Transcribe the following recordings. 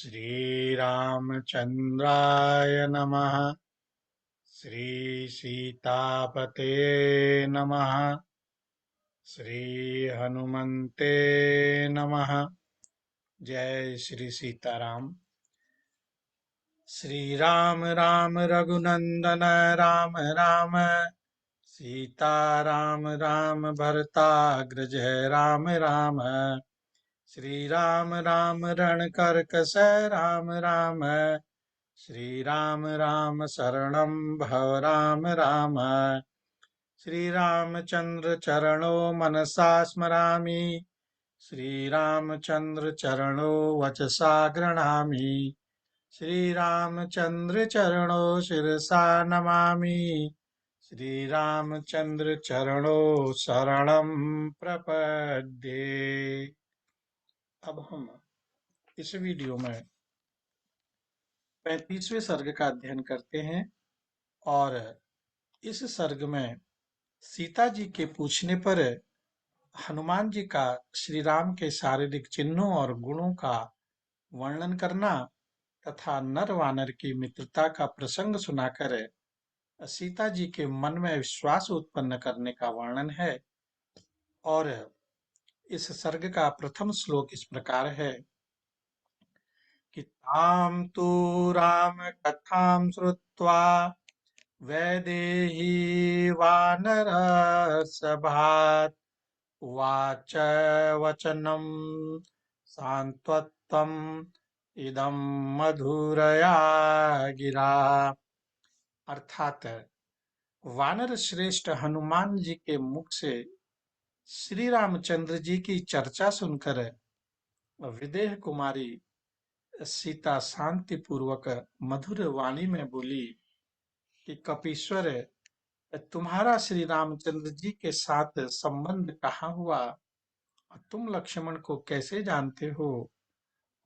श्रीरामचन्द्राय नमः। श्रीसीतापते नमः। श्रीहनुमन्ते नमः। जय श्री सीताराम। श्रीराम राम रघुनंदन राम राम। सीता राम राम भरताग्रज राम राम। श्रीराम राम रणकर्कश राम राम। श्रीराम राम शरणं भव राम राम। श्रीरामचंद्र चरणो मनसा स्मरामि। श्रीरामचंद्र चरणो वचसा गृह्णामि। श्रीरामचंद्र चरणो शिरसा नमामि। श्रीरामचंद्र चरणो शरणं प्रपद्ये। अब हम इस वीडियो में 35वें सर्ग का अध्ययन करते हैं और इस सर्ग में सीता जी के पूछने पर हनुमान जी का श्री राम के शारीरिक चिन्हों और गुणों का वर्णन करना तथा नर वानर की मित्रता का प्रसंग सुनाकर सीता जी के मन में विश्वास उत्पन्न करने का वर्णन है। और इस सर्ग का प्रथम श्लोक इस प्रकार है कि ताम तु राम कथां श्रुत्वा वैदेही वानरसभात् उवाच वचनं सान्त्वत्वम् इदं मधुरया गिरा। अर्थात वानर श्रेष्ठ हनुमान जी के मुख से श्री रामचंद्र जी की चर्चा सुनकर विदेह कुमारी सीता शांति पूर्वक मधुर वाणी में बोली कि कपीश्वर, तुम्हारा श्री रामचंद्र जी के साथ संबंध कहाँ हुआ? तुम लक्ष्मण को कैसे जानते हो?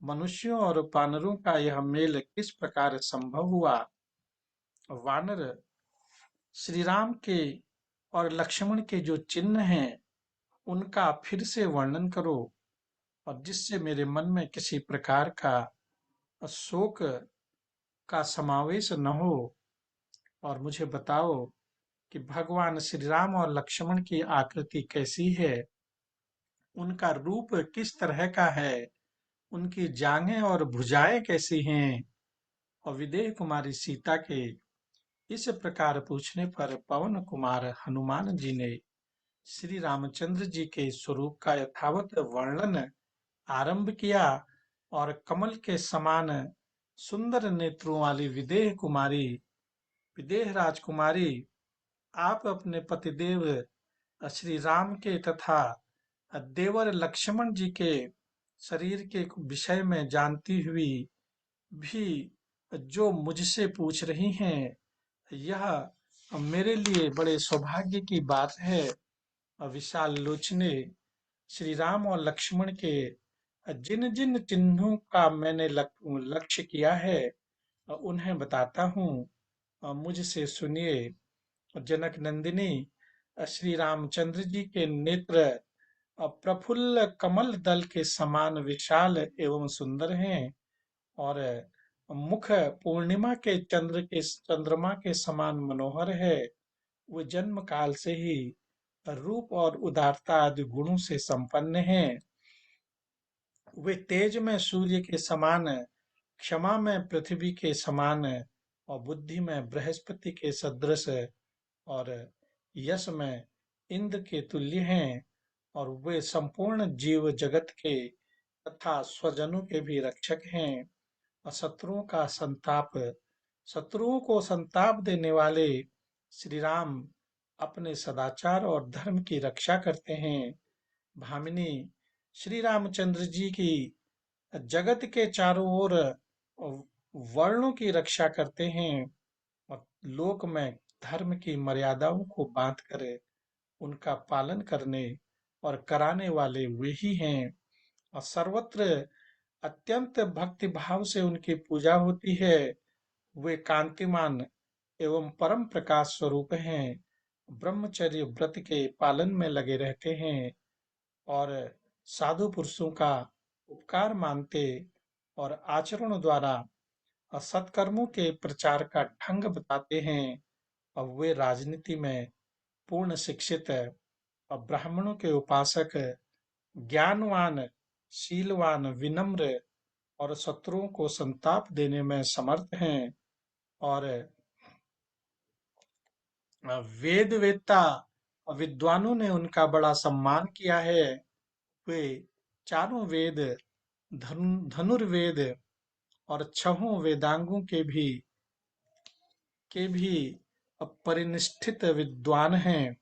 मनुष्यों और वानरों का यह मेल किस प्रकार संभव हुआ? वानर श्री राम के और लक्ष्मण के जो चिन्ह हैं उनका फिर से वर्णन करो, और जिससे मेरे मन में किसी प्रकार का शोक का समावेश न हो। और मुझे बताओ कि भगवान श्री राम और लक्ष्मण की आकृति कैसी है, उनका रूप किस तरह का है, उनकी जांघें और भुजाएं कैसी हैं। और विदेह कुमारी सीता के इस प्रकार पूछने पर पवन कुमार हनुमान जी ने श्री रामचंद्र जी के स्वरूप का यथावत वर्णन आरंभ किया। और कमल के समान सुंदर नेत्रों वाली विदेह राजकुमारी, आप अपने पतिदेव श्री राम के तथा देवर लक्ष्मण जी के शरीर के विषय में जानती हुई भी जो मुझसे पूछ रही हैं, यह मेरे लिए बड़े सौभाग्य की बात है। विशाल लोचने श्री राम और लक्ष्मण के जिन जिन चिन्हों का मैंने लक्ष्य किया है उन्हें बताता हूँ, मुझसे सुनिए। जनक नंदिनी, श्री रामचंद्र जी के नेत्र प्रफुल्ल कमल दल के समान विशाल एवं सुंदर हैं, और मुख पूर्णिमा के चंद्रमा के समान मनोहर है। वो जन्म काल से ही रूप और उदारता आदि गुणों से संपन्न हैं। वे तेज में सूर्य के समान, क्षमा में पृथ्वी के समान, और बुद्धि में बृहस्पति के सदृश, और यश में इंद्र के तुल्य हैं। और वे संपूर्ण जीव जगत के तथा स्वजनों के भी रक्षक हैं। और शत्रुओं को संताप देने वाले श्री राम अपने सदाचार और धर्म की रक्षा करते हैं। भामिनी, श्री रामचंद्र जी की जगत के चारों ओर वर्णों की रक्षा करते हैं, और लोक में धर्म की मर्यादाओं को बांध कर उनका पालन करने और कराने वाले वे ही हैं। और सर्वत्र अत्यंत भक्ति भाव से उनकी पूजा होती है। वे कांतिमान एवं परम प्रकाश स्वरूप हैं। ब्रह्मचर्य व्रत के पालन में लगे रहते हैं और साधु पुरुषों का उपकार मानते और आचरण द्वारा सत्कर्मों के प्रचार का ढंग बताते हैं। और वे राजनीति में पूर्ण शिक्षित और ब्राह्मणों के उपासक, ज्ञानवान, शीलवान, विनम्र और शत्रुओं को संताप देने में समर्थ हैं। और वेद वेत्ता और विद्वानों ने उनका बड़ा सम्मान किया है। वे चारों वेद, धनुर्वेद और छहों वेदांगों के भी परिनिष्ठित विद्वान हैं।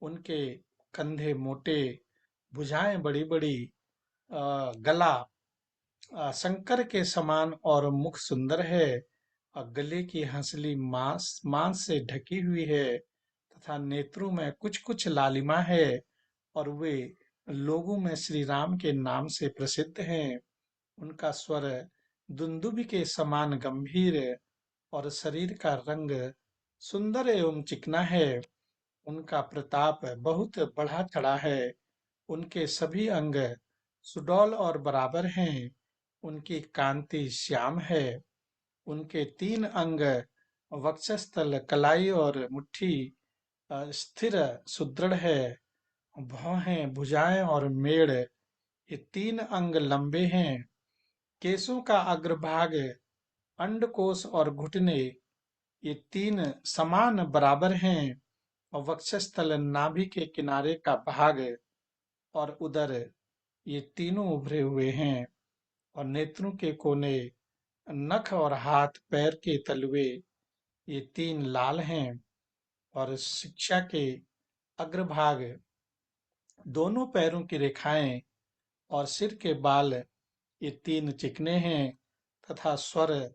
उनके कंधे मोटे, भुजाएं बड़ी बड़ी, गला शंकर के समान और मुख सुंदर है। और गले की हंसली मांस मांस से ढकी हुई है तथा नेत्रों में कुछ कुछ लालिमा है। और वे लोगों में श्री राम के नाम से प्रसिद्ध हैं। उनका स्वर दुंदुभि के समान गंभीर और शरीर का रंग सुंदर एवं चिकना है। उनका प्रताप बहुत बढ़ा चढ़ा है। उनके सभी अंग सुडौल और बराबर हैं। उनकी कांति श्याम है। उनके 3 अंग वक्षस्थल, कलाई और मुट्ठी स्थिर सुदृढ़ है। भौहें, भुजाएं और मेड़, ये 3 अंग लंबे हैं। केशों का अग्रभाग, अंडकोश और घुटने, ये 3 समान बराबर हैं। और वक्षस्थल, नाभि के किनारे का भाग और उदर, ये तीनों उभरे हुए हैं। और नेत्रों के कोने, नख और हाथ पैर के तलवे, ये 3 लाल हैं। और शिक्षा के अग्रभाग, दोनों पैरों की रेखाएं और सिर के बाल, ये 3 चिकने हैं। तथा स्वर,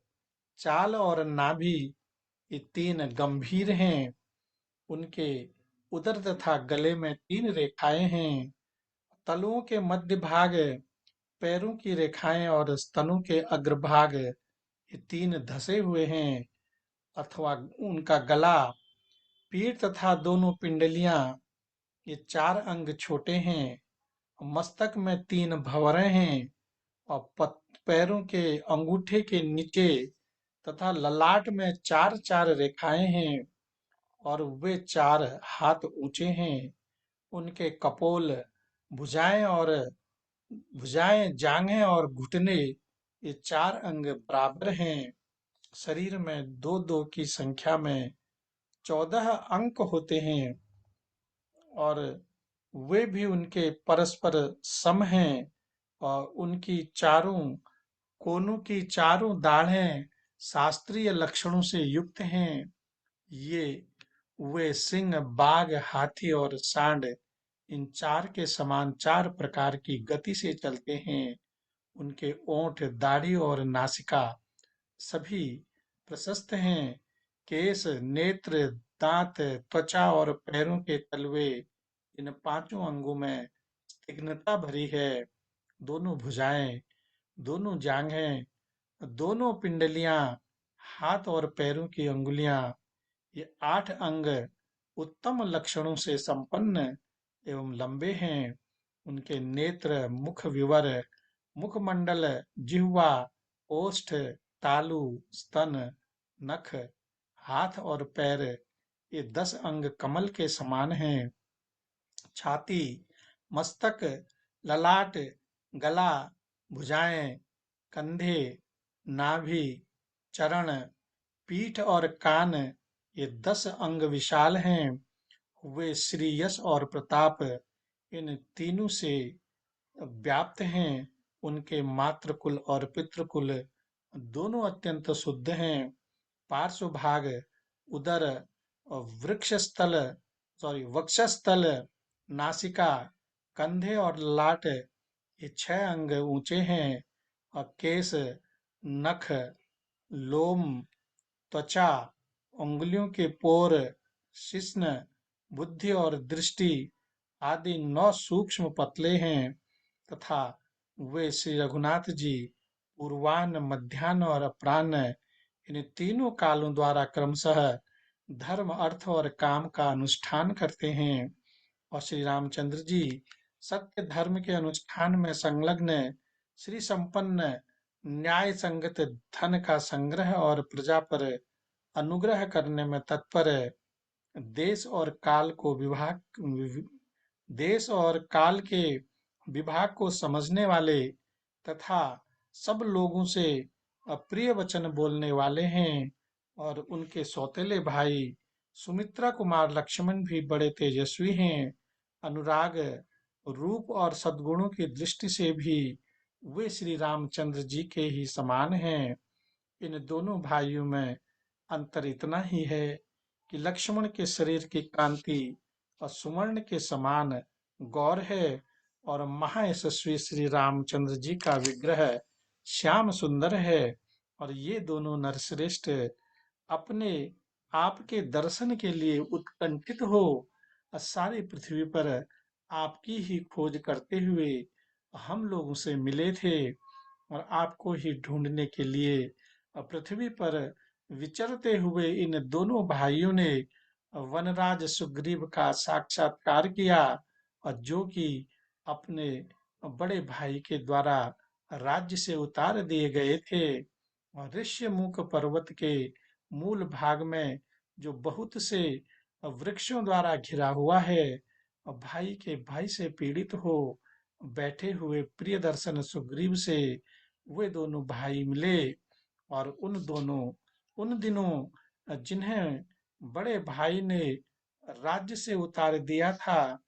चाल और नाभि, ये 3 गंभीर हैं। उनके उदर तथा गले में 3 रेखाएं हैं। तलुओं के मध्य भाग, पैरों की रेखाएं और स्तनों के अग्रभाग, ये 3 धसे हुए हैं। अथवा उनका गला, पीठ तथा दोनों पिंडलियां, ये 4 अंग छोटे हैं। मस्तक में 3 भंवरें हैं। और पैरों के अंगूठे के नीचे तथा ललाट में 4 4 रेखाएं हैं। और वे 4 हाथ ऊंचे हैं। उनके कपोल, भुजाएं और भुजाएं, जांघें और घुटने, ये 4 अंग बराबर हैं। शरीर में दो दो की संख्या में 14 अंक होते हैं। और वे भी उनके परस्पर सम हैं। और उनकी चारों कोनों की चारों दाढ़ें शास्त्रीय लक्षणों से युक्त हैं। ये वे सिंह, बाघ, हाथी और सांड, इन 4 के समान 4 प्रकार की गति से चलते हैं। उनके ओंठ, दाढ़ी और नासिका सभी प्रशस्त हैं। केश, नेत्र, दांत, त्वचा और पैरों के तलवे, इन 5 अंगों में तीक्ष्णता भरी है। दोनों भुजाएं, दोनों जांघें, दोनों पिंडलियां, हाथ और पैरों की अंगुलियां, ये 8 अंग उत्तम लक्षणों से संपन्न एवं लंबे हैं। उनके नेत्र, मुख विवर, मुखमंडल, जिह्वा, ओष्ठ, तालु, स्तन, नख, हाथ और पैर, ये 10 अंग कमल के समान हैं। छाती, मस्तक, ललाट, गला, भुजाएं, कंधे, नाभि, चरण, पीठ और कान, ये 10 अंग विशाल हैं। वे श्री यश और प्रताप, इन तीनों से व्याप्त हैं। उनके मातृकुल और पितृकुल दोनों अत्यंत शुद्ध हैं। पार्श्व भाग, उदर और वक्षस्थल, नासिका, कंधे और लाट, ये 6 अंग ऊंचे हैं। और केश, नख, लोम, त्वचा, उंगलियों के पोर, शिश्न, बुद्धि और दृष्टि आदि 9 सूक्ष्म पतले हैं। तथा वे श्री रघुनाथ जी पूर्वान्न, मध्यान्ह और अपराह्न, इन तीनों कालों द्वारा क्रमशः धर्म, अर्थ और काम का अनुष्ठान करते हैं। और श्री रामचंद्र जी सत्य धर्म के अनुष्ठान में संलग्न, श्री संपन्न, न्याय संगत धन का संग्रह और प्रजा पर अनुग्रह करने में तत्पर, देश और काल को देश और काल के विभाग को समझने वाले तथा सब लोगों से अप्रिय वचन बोलने वाले हैं। और उनके सौतेले भाई सुमित्रा कुमार लक्ष्मण भी बड़े तेजस्वी हैं। अनुराग, रूप और सद्गुणों की दृष्टि से भी वे श्री रामचंद्र जी के ही समान हैं। इन दोनों भाइयों में अंतर इतना ही है कि लक्ष्मण के शरीर की कांति और सुवर्ण के समान गौर है, और महायशस्वी श्री रामचंद्र जी का विग्रह श्याम सुंदर है। और ये दोनों नरश्रेष्ठ अपने आप के दर्शन के लिए उत्कंठित हो सारी पृथ्वी पर आपकी ही खोज करते हुए हम लोगों से मिले थे, और आपको ही ढूंढने के लिए पृथ्वी पर विचरते हुए इन दोनों भाइयों ने वनराज सुग्रीव का साक्षात्कार किया, और जो कि अपने बड़े भाई के द्वारा राज्य से उतार दिए गए थे। और ऋष्यमुख पर्वत के मूल भाग में जो बहुत से वृक्षों द्वारा घिरा हुआ है, भाई के भय से पीड़ित हो बैठे हुए प्रिय दर्शन सुग्रीव से वे दोनों भाई मिले। और उन दिनों जिन्हें बड़े भाई ने राज्य से उतार दिया था,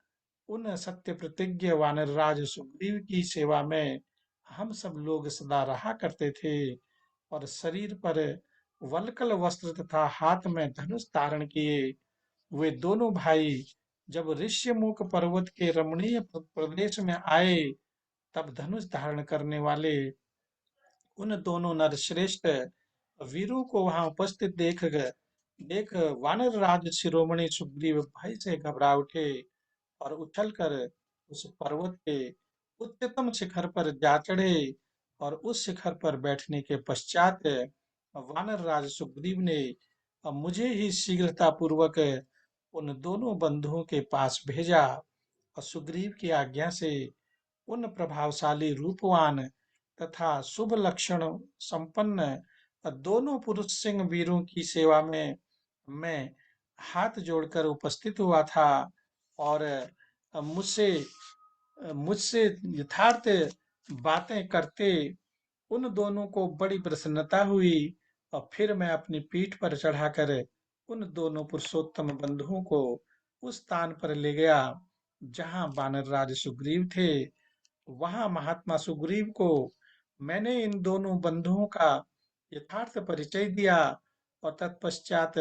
उन सत्य प्रतिज्ञ वानरराज सुग्रीव की सेवा में हम सब लोग सदा रहा करते थे। और शरीर पर वल्कल वस्त्र तथा हाथ में धनुष धारण किए वे दोनों भाई जब ऋष्यमुख पर्वत के रमणीय प्रदेश में आए, तब धनुष धारण करने वाले उन दोनों नरश्रेष्ठ वीरों को वहां उपस्थित देख वानर राज शिरोमणि सुग्रीव भय से घबरा उठे और उछलकर उस पर्वत के उच्चतम शिखर पर जा चढ़े। और उस शिखर पर बैठने के पश्चात वानर राज सुग्रीव ने मुझे ही शीघ्रता पूर्वक उन दोनों बंधुओं के पास भेजा। और सुग्रीव की आज्ञा से उन प्रभावशाली रूपवान तथा शुभ लक्षण संपन्न दोनों पुरुष सिंह वीरों की सेवा में मैं हाथ जोड़कर उपस्थित हुआ था। और मुझसे मुझसे यथार्थ बातें करते उन दोनों को बड़ी प्रसन्नता हुई। और फिर मैं अपनी पीठ पर चढ़ाकर उन दोनों पुरुषोत्तम बंधुओं को उस स्थान पर ले गया जहां वानर राज सुग्रीव थे। वहां महात्मा सुग्रीव को मैंने इन दोनों बंधुओं का यथार्थ परिचय दिया। और तत्पश्चात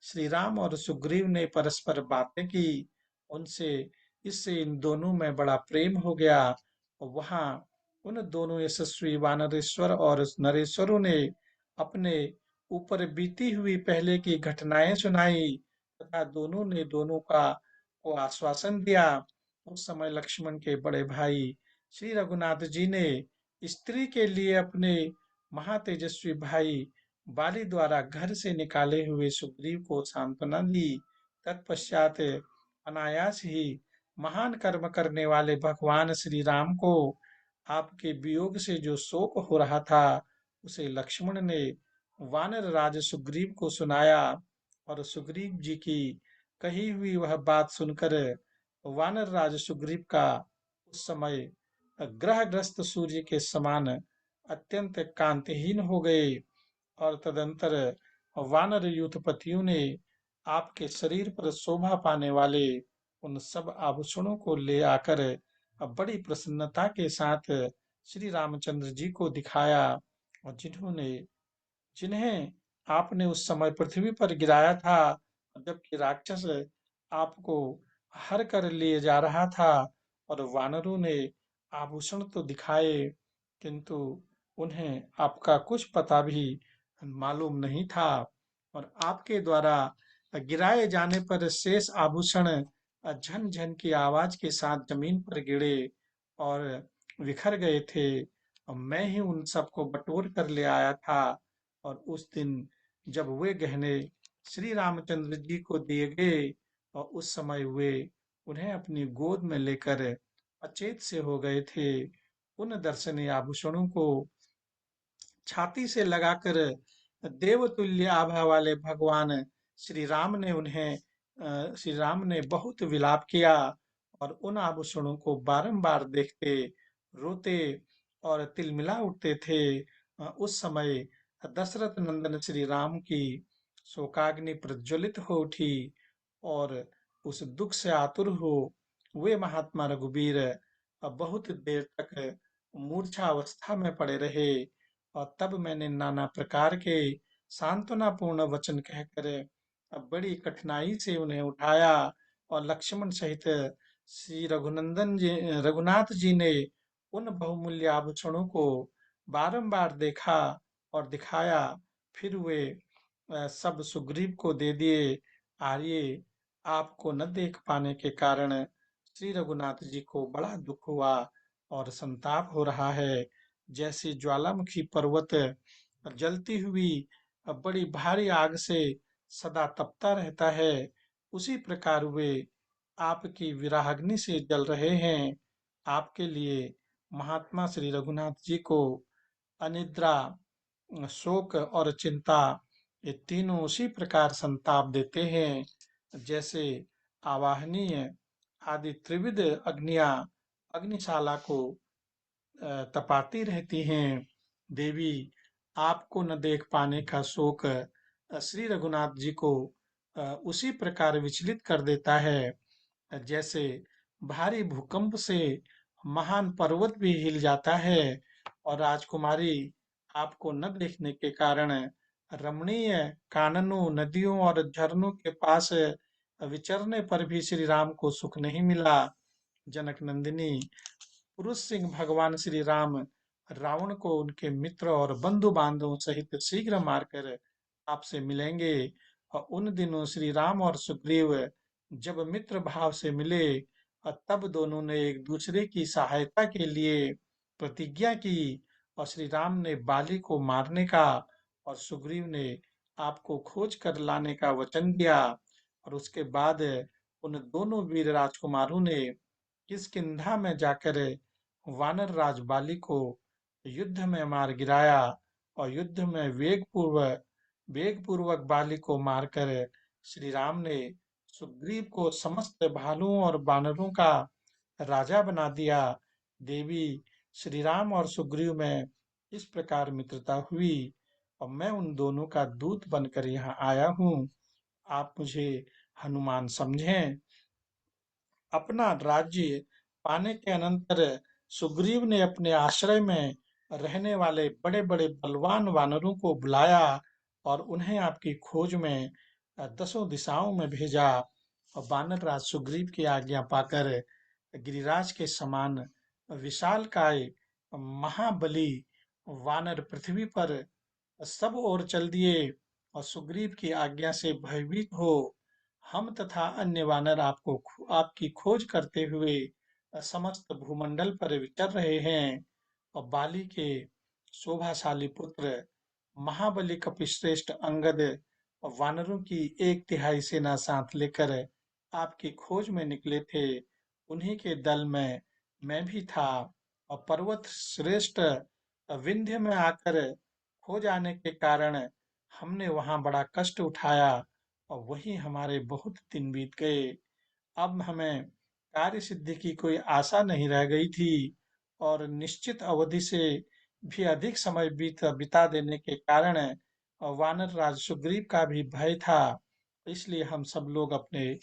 श्री राम और सुग्रीव ने परस्पर बातें की। उनसे इससे इन दोनों में बड़ा प्रेम हो गया। और वहां उन दोनों यशस्वी वानरेश्वर और नरेश्वरों ने अपने ऊपर बीती हुई पहले की घटनाएं सुनाई तथा दोनों ने दोनों का को आश्वासन दिया। उस समय लक्ष्मण के बड़े भाई श्री रघुनाथ जी ने स्त्री के लिए अपने महातेजस्वी भाई बाली द्वारा घर से निकाले हुए सुग्रीव को सांत्वना दी। तत्पश्चात अनायास ही महान कर्म करने वाले भगवान श्री राम को आपके वियोग से जो शोक हो रहा था, उसे लक्ष्मण ने वानर राज सुग्रीव को सुनाया। और सुग्रीव जी की कही हुई वह बात सुनकर वानर राज सुग्रीव का उस समय ग्रहग्रस्त सूर्य के समान अत्यंत कांतिहीन हो गए। और तदंतर वानर यूथपतियों ने आपके शरीर पर शोभा पाने वाले उन सब आभूषणों को ले आकर बड़ी प्रसन्नता के साथ श्री रामचंद्र जी को दिखाया। और जिन्हें आपने उस समय पृथ्वी पर गिराया था, जबकि राक्षस आपको हर कर लिए जा रहा था। और वानरों ने आभूषण तो दिखाए, किंतु उन्हें आपका कुछ पता भी मालूम नहीं था। और आपके द्वारा गिराए जाने पर शेष आभूषण झन झन की आवाज के साथ जमीन पर गिरे और बिखर गए थे। और मैं ही उन सबको बटोर कर ले आया था। और उस दिन जब वे गहने श्री रामचंद्र जी को दिए गए, और उस समय वे उन्हें अपनी गोद में लेकर अचेत से हो गए थे। उन दर्शनीय आभूषणों को छाती से लगाकर देवतुल्य आभा वाले भगवान श्री राम ने उन्हें श्री राम ने बहुत विलाप किया और उन आभूषणों को बारंबार देखते रोते और तिलमिला उठते थे। उस समय दशरथ नंदन श्री राम की शोकाग्नि प्रज्वलित हो उठी और उस दुख से आतुर हो वे महात्मा रघुवीर बहुत देर तक मूर्छा अवस्था में पड़े रहे। और तब मैंने नाना प्रकार के सांत्वनापूर्ण वचन कहकर बड़ी कठिनाई से उन्हें उठाया और लक्ष्मण सहित श्री रघुनाथ जी ने उन बहुमूल्य आभूषणों को बारंबार देखा और दिखाया। फिर वे सब सुग्रीव को दे दिए। आर्य, आपको न देख पाने के कारण श्री रघुनाथ जी को बड़ा दुख हुआ और संताप हो रहा है। जैसे ज्वालामुखी पर्वत जलती हुई बड़ी भारी आग से सदा तपता रहता है, उसी प्रकार वे आपकी विरहाग्नि से जल रहे हैं। आपके लिए महात्मा श्री रघुनाथ जी को अनिद्रा, शोक और चिंता, ये तीनों उसी प्रकार संताप देते हैं जैसे आवाहनीय आदि त्रिविध अग्नियां अग्निशाला को तपाती रहती हैं। देवी, आपको न देख पाने का शोक श्री रघुनाथ जी को उसी प्रकार विचलित कर देता है जैसे भारी भूकंप से महान पर्वत भी हिल जाता है। और राजकुमारी, आपको न देखने के कारण रमणीय काननों, नदियों और झरनों के पास विचरने पर भी श्री राम को सुख नहीं मिला। जनक नंदिनी, पुरुष सिंह भगवान श्री राम रावण को उनके मित्र और बंधु बांधवों सहित शीघ्र मारकर आपसे मिलेंगे। और उन दिनों श्री राम और सुग्रीव जब मित्र भाव से मिले और तब दोनों ने एक दूसरे की सहायता के लिए प्रतिज्ञा की और श्री राम ने बाली को मारने का और सुग्रीव ने आपको खोज कर लाने का वचन दिया। और उसके बाद उन दोनों वीर राजकुमारों ने किष्किंधा में जाकर वानर राज बाली को युद्ध में मार गिराया और युद्ध में वेग पूर्वक बाली को मारकर श्री राम ने सुग्रीव को समस्त भालुओं और बानरों का राजा बना दिया। देवी, श्री राम और सुग्रीव में इस प्रकार मित्रता हुई और मैं उन दोनों का दूत बनकर यहाँ आया हूँ। आप मुझे हनुमान समझें। अपना राज्य पाने के अनंतर सुग्रीव ने अपने आश्रय में रहने वाले बड़े बड़े बलवान वानरों को बुलाया और उन्हें आपकी खोज में दसों दिशाओं में भेजा। और वानर राज सुग्रीव की आज्ञा पाकर गिरिराज के समान विशालकाय महाबली वानर पृथ्वी पर सब ओर चल दिए। और सुग्रीव की आज्ञा से भयभीत हो हम तथा अन्य वानर आपकी खोज करते हुए समस्त भूमंडल पर विचर रहे हैं। और बाली के शोभाशाली पुत्र महाबली कपिश्रेष्ठ अंगद और वानरों की एक तिहाई सेना साथ लेकर आपकी खोज में निकले थे। उन्हीं के दल में मैं भी था और पर्वत श्रेष्ठ विंध्य में आकर खो जाने के कारण हमने वहां बड़ा कष्ट उठाया और वही हमारे बहुत दिन बीत गए। अब हमें कार्य सिद्धि की कोई आशा नहीं रह गई थी और निश्चित अवधि से भी अधिक समय बिता देने के कारण वानर राज सुग्रीव का भी भय था। इसलिए हम सब लोग अपने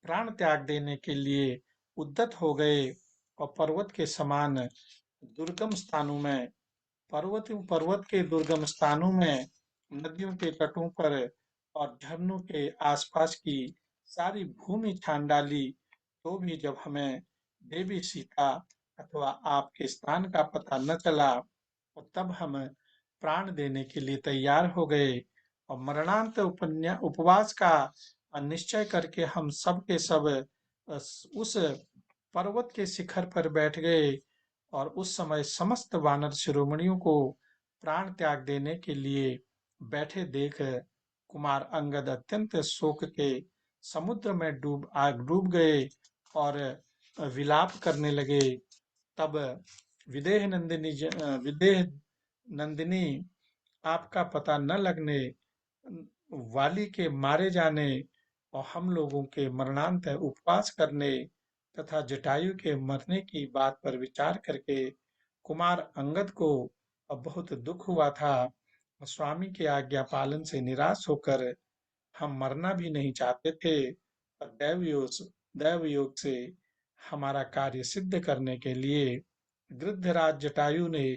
प्राण त्याग देने के लिए उद्यत हो गए और पर्वत के समान दुर्गम स्थानों में पर्वत के दुर्गम स्थानों में, नदियों के तटों पर और झरनों के आसपास की सारी भूमि छान डाली। तो भी जब हमें देवी सीता अथवा आपके स्थान का पता न चला, और तब हम प्राण देने के लिए तैयार हो गए और मरणांत उपवास का निश्चय करके हम सब के सब उस पर्वत के शिखर पर बैठ गए। और उस समय समस्त वानर शिरोमणियों को प्राण त्याग देने के लिए बैठे देख कुमार अंगद अत्यंत शोक के समुद्र में डूब गए और विलाप करने लगे। तब विदेह नंदिनी आपका पता न लगने वाली के मारे जाने और हम लोगों के मरणांत उपवास करने तथा जटायु के मरने की बात पर विचार करके कुमार अंगद को अब बहुत दुख हुआ था। स्वामी के आज्ञा पालन से निराश होकर हम मरना भी नहीं चाहते थे, पर दैव योग से हमारा कार्य सिद्ध करने के लिए गृद्धराज जटायु ने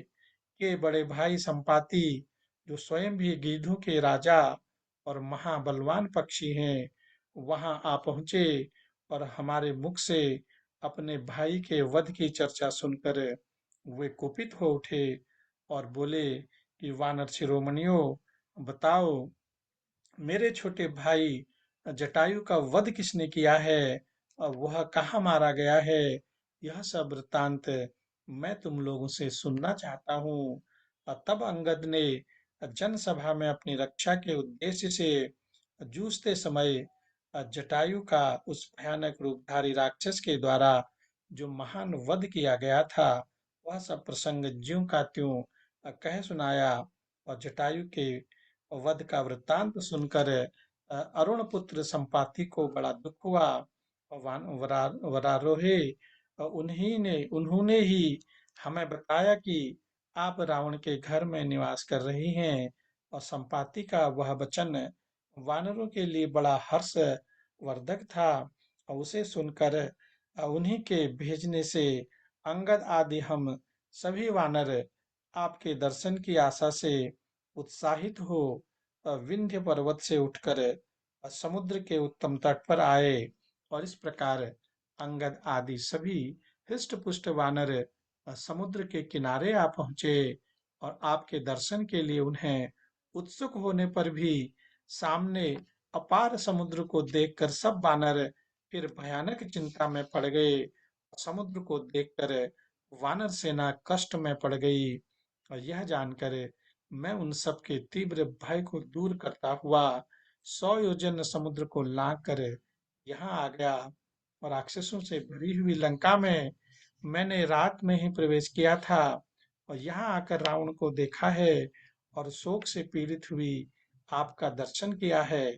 के बड़े भाई संपाति, जो स्वयं भी गिद्धों के राजा और महाबलवान पक्षी हैं, वहां आ पहुंचे और हमारे मुख से अपने भाई के वध की चर्चा सुनकर वे कुपित हो उठे और बोले कि वानर शिरोमणियों, बताओ, मेरे छोटे भाई जटायु का वध किसने किया है और वह कहाँ मारा गया है? यह सब वृत्तांत मैं तुम लोगों से सुनना चाहता हूँ। और तब अंगद ने जनसभा में अपनी रक्षा के उद्देश्य से जूझते समय जटायु का उस भयानक रूपधारी राक्षस के द्वारा जो महान वध किया गया था, वह सब प्रसंग ज्यों का त्यों कह सुनाया। और जटायु के वध का वृत्तांत सुनकर अरुण पुत्र संपाति को बड़ा दुख हुआ। और वरारोहे उन्होंने ही हमें बताया कि आप रावण के घर में निवास कर रही हैं। और संपाति का वह वचन वानरों के लिए बड़ा हर्ष वर्धक था। और उसे सुनकर उन्हीं के भेजने से अंगद आदि हम सभी वानर आपके दर्शन की आशा से उत्साहित हो विंध्य पर्वत से उठकर समुद्र के उत्तम तट पर आए। और इस प्रकार अंगद आदि सभी हृष्ट पुष्ट वानर समुद्र के किनारे आ पहुंचे। और आपके दर्शन के लिए उन्हें उत्सुक होने पर भी सामने अपार समुद्र को देखकर सब वानर फिर भयानक चिंता में पड़ गए। समुद्र को देखकर वानर सेना कष्ट में पड़ गई। और यह जानकर मैं उन सब के तीव्र भय को दूर करता हुआ 100 योजन समुद्र को लांघ कर यहाँ आ गया। और राक्षसों से भरी हुई लंका में मैंने रात में ही प्रवेश किया था और यहाँ आकर रावण को देखा है और शोक से पीड़ित हुई आपका दर्शन किया है।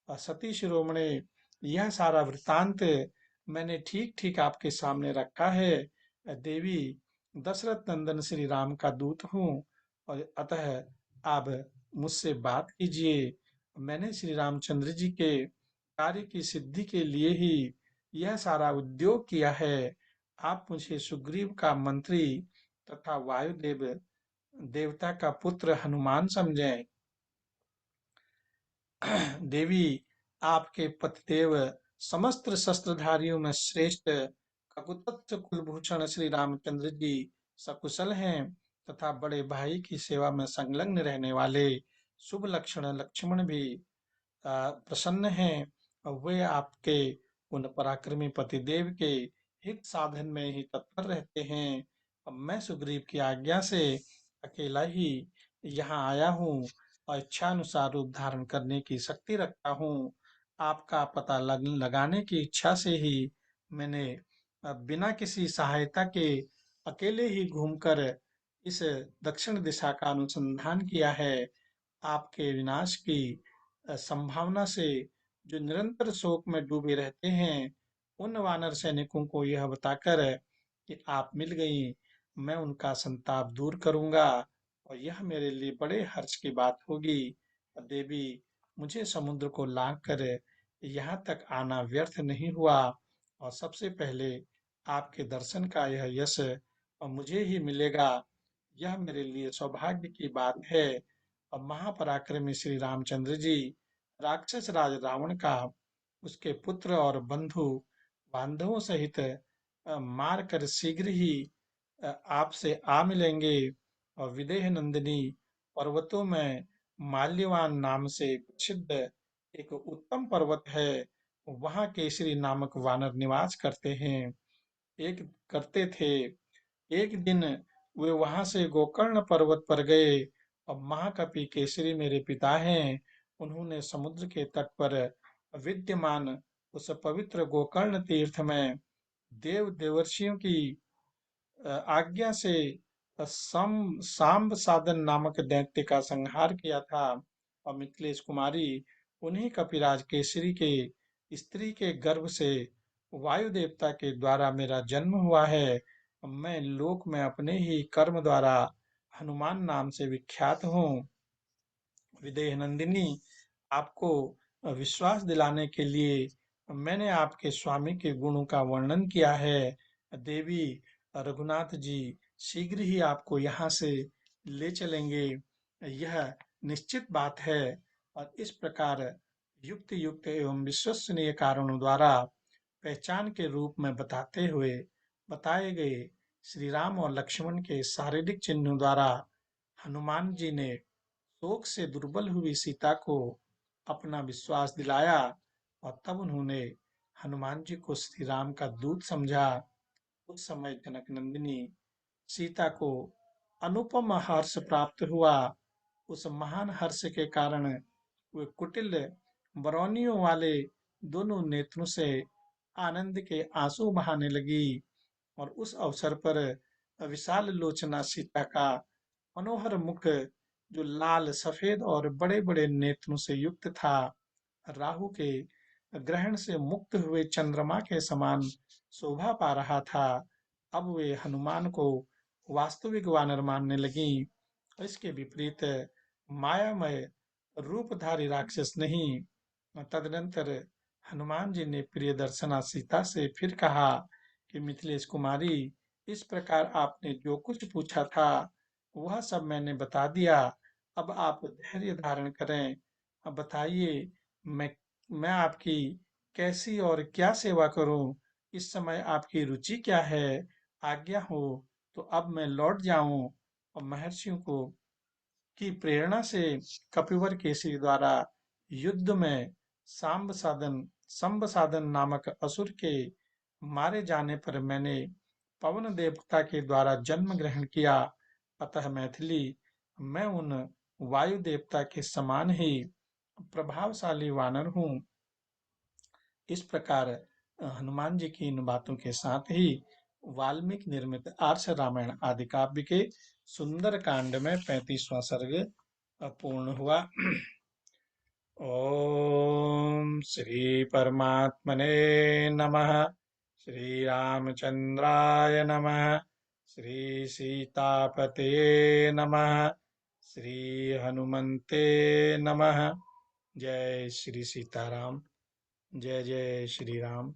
और सती शिरोमणि, यह सारा वृत्तांत मैंने ठीक ठीक आपके सामने रखा है। देवी, दशरथ नंदन श्री राम का दूत हूँ और अतः आप मुझसे बात कीजिए। मैंने श्री रामचंद्र जी के कार्य की सिद्धि के लिए ही यह सारा उद्योग किया है। आप मुझे सुग्रीव का मंत्री तथा वायुदेव देवता का पुत्र हनुमान समझें। देवी, आपके पतिदेव समस्त शस्त्रधारियों में श्रेष्ठ ककुतस्थ कुलभूषण श्री रामचंद्र जी सकुशल हैं तथा बड़े भाई की सेवा में संलग्न रहने वाले शुभ लक्षण लक्ष्मण भी प्रसन्न हैं। और वे आपके उन पराक्रमी पतिदेव के हित साधन में ही तत्पर रहते हैं। अब मैं सुग्रीव की आज्ञा से अकेला ही यहाँ आया हूँ और इच्छानुसार रूप धारण करने की शक्ति रखता हूँ। आपका पता लगाने की इच्छा से ही मैंने बिना किसी सहायता के अकेले ही घूमकर इस दक्षिण दिशा का अनुसंधान किया है। आपके विनाश की संभावना से जो निरंतर शोक में डूबे रहते हैं, उन वानर सैनिकों को यह बताकर कि आप मिल गई, मैं उनका संताप दूर करूंगा और यह मेरे लिए बड़े हर्ष की बात होगी। देवी, मुझे समुद्र को लांघ कर यहाँ तक आना व्यर्थ नहीं हुआ और सबसे पहले आपके दर्शन का यह यश मुझे ही मिलेगा। यह मेरे लिए सौभाग्य की बात है। और महापराक्रमी श्री रामचंद्र जी राक्षस राज रावण का उसके पुत्र और बंधु बांधवों सहित मार कर शीघ्र ही आपसे आ मिलेंगे। और विदेह नंदिनी पर्वतों में माल्यवान नाम से प्रसिद्ध एक उत्तम पर्वत है, वहां केसरी नामक वानर निवास करते हैं। एक करते थे एक दिन वे वहां से गोकर्ण पर्वत पर गए और महाकपि केसरी मेरे पिता हैं, उन्होंने समुद्र के तट पर विद्यमान उस पवित्र गोकर्ण तीर्थ में देव देवर्षियों की आज्ञा से सांब साधन नामक दैत्य का संहार किया था, और मिथिलेश कुमारी उन्हीं कपिराज केसरी के स्त्री के गर्भ से वायु देवता के द्वारा मेरा जन्म हुआ है। मैं लोक में अपने ही कर्म द्वारा हनुमान नाम से विख्यात हूँ। विदेह नंदिनी, आपको विश्वास दिलाने के लिए मैंने आपके स्वामी के गुणों का वर्णन किया है। देवी, रघुनाथ जी शीघ्र ही आपको यहाँ से ले चलेंगे, यह निश्चित बात है। और इस प्रकार युक्त युक्त एवं विश्वसनीय कारणों द्वारा पहचान के रूप में बताते हुए बताए गए श्री राम और लक्ष्मण के शारीरिक चिन्हों द्वारा हनुमान जी ने शोक से दुर्बल हुई सीता को अपना विश्वास दिलाया, और तब उन्होंने हनुमान जी को श्री राम का दूत समझा। उस समय जनक नंदिनी सीता को अनुपम हर्ष प्राप्त हुआ। उस महान हर्ष के कारण वे कुटिल बरौनियों वाले दोनों नेत्रों से आनंद के आंसू बहाने लगी, और उस अवसर पर विशाल लोचना सीता का मनोहर मुख, जो लाल सफेद और बड़े बड़े नेत्रों से युक्त था, राहु के ग्रहण से मुक्त हुए चंद्रमा के समान शोभा पा रहा था। अब वे हनुमान को वास्तविक वानर मानने लगी। इसके विपरीत मायामय रूपधारी राक्षस नहीं। तदनंतर हनुमान जी ने प्रियदर्शना सीता से फिर कहा कि मिथिलेश कुमारी, इस प्रकार आपने जो कुछ पूछा था वह सब मैंने बता दिया। अब आप धैर्य धारण करें। अब बताइए, मैं मैं आपकी कैसी और क्या सेवा करूं? इस समय आपकी रुचि क्या है? आज्ञा हो तो अब मैं लौट जाऊं और महर्षियों को की प्रेरणा से कपिवर केसरी द्वारा युद्ध में सांब साधन नामक असुर के मारे जाने पर मैंने पवन देवता के द्वारा जन्म ग्रहण किया। अतः मैथिली, मैं उन वायु देवता के समान ही प्रभावशाली वानर हूँ। इस प्रकार हनुमान जी की इन बातों के साथ ही वाल्मीकि निर्मित आर्ष रामायण आदि काव्य के सुंदर कांड में 35वां सर्ग पूर्ण हुआ। ओम श्री परमात्मने नमः। श्री रामचंद्राय नमः। श्री सीतापते नमः। श्री हनुमते नमः। जय श्री सीताराम। जय जय श्री राम।